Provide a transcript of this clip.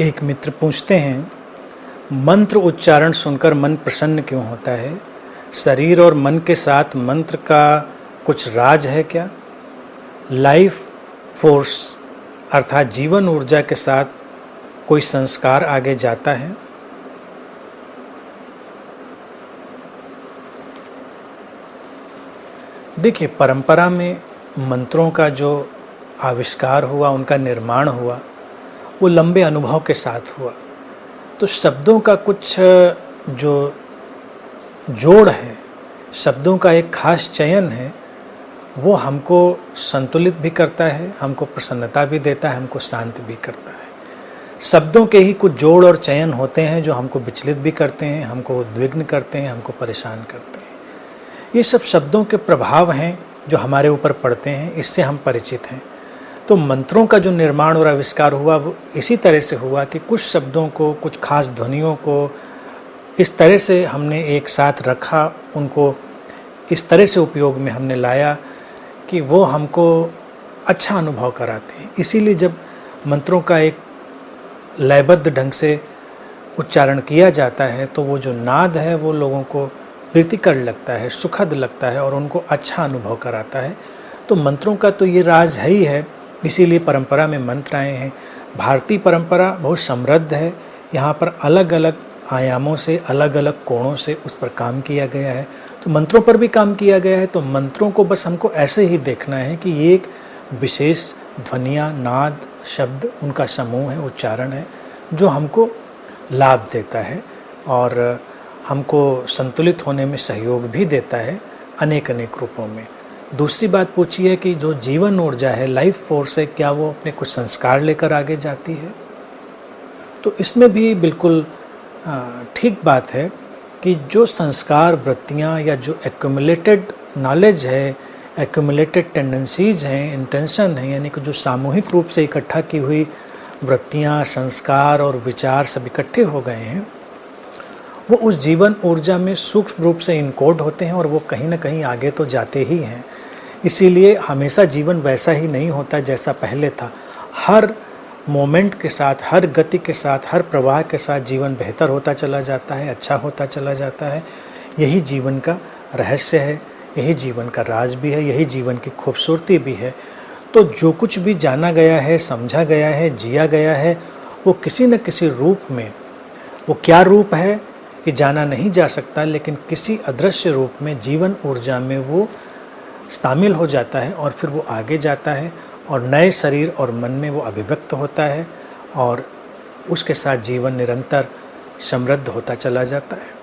एक मित्र पूछते हैं, मंत्र उच्चारण सुनकर मन प्रसन्न क्यों होता है? शरीर और मन के साथ मंत्र का कुछ राज है क्या? लाइफ फोर्स अर्थात जीवन ऊर्जा के साथ कोई संस्कार आगे जाता है? देखिए, परंपरा में मंत्रों का जो आविष्कार हुआ, उनका निर्माण हुआ, वो लंबे अनुभव के साथ हुआ। तो शब्दों का कुछ जो जोड़ है, शब्दों का एक खास चयन है, वो हमको संतुलित भी करता है, हमको प्रसन्नता भी देता है, हमको शांत भी करता है। शब्दों के ही कुछ जोड़ और चयन होते हैं जो हमको विचलित भी करते हैं, हमको उद्विग्न करते हैं, हमको परेशान करते हैं। ये सब शब्दों के प्रभाव हैं जो हमारे ऊपर पड़ते हैं, इससे हम परिचित हैं। तो मंत्रों का जो निर्माण और आविष्कार हुआ वो इसी तरह से हुआ कि कुछ शब्दों को, कुछ खास ध्वनियों को इस तरह से हमने एक साथ रखा, उनको इस तरह से उपयोग में हमने लाया कि वो हमको अच्छा अनुभव कराते हैं। इसीलिए जब मंत्रों का एक लयबद्ध ढंग से उच्चारण किया जाता है तो वो जो नाद है वो लोगों को प्रीतिकर लगता है, सुखद लगता है और उनको अच्छा अनुभव कराता है। तो मंत्रों का तो ये राज है ही है, इसीलिए परंपरा में मंत्र आए हैं। भारतीय परंपरा बहुत समृद्ध है, यहाँ पर अलग अलग आयामों से, अलग अलग कोणों से उस पर काम किया गया है। तो मंत्रों पर भी काम किया गया है। तो मंत्रों को बस हमको ऐसे ही देखना है कि ये एक विशेष ध्वनियाँ, नाद, शब्द, उनका समूह है, उच्चारण है, जो हमको लाभ देता है और हमको संतुलित होने में सहयोग भी देता है अनेक अनेक रूपों में। दूसरी बात पूछी है कि जो जीवन ऊर्जा है, लाइफ फोर्स है, क्या वो अपने कुछ संस्कार लेकर आगे जाती है? तो इसमें भी बिल्कुल ठीक बात है कि जो संस्कार, वृत्तियाँ या जो एक्यूमुलेटेड नॉलेज है, एक्यूमुलेटेड टेंडेंसीज हैं, इंटेंशन है, यानी कि जो सामूहिक रूप से इकट्ठा की हुई वृत्तियाँ, संस्कार और विचार सब इकट्ठे हो गए हैं, वो उस जीवन ऊर्जा में सूक्ष्म रूप से इनकोड होते हैं और वो कहीं ना कहीं आगे तो जाते ही हैं। इसीलिए हमेशा जीवन वैसा ही नहीं होता जैसा पहले था। हर मोमेंट के साथ, हर गति के साथ, हर प्रवाह के साथ जीवन बेहतर होता चला जाता है, अच्छा होता चला जाता है। यही जीवन का रहस्य है, यही जीवन का राज भी है, यही जीवन की खूबसूरती भी है। तो जो कुछ भी जाना गया है, समझा गया है, जिया गया है, वो किसी न किसी रूप में, वो क्या रूप है ये जाना नहीं जा सकता, लेकिन किसी अदृश्य रूप में जीवन ऊर्जा में वो शामिल हो जाता है और फिर वो आगे जाता है और नए शरीर और मन में वो अभिव्यक्त होता है और उसके साथ जीवन निरंतर समृद्ध होता चला जाता है।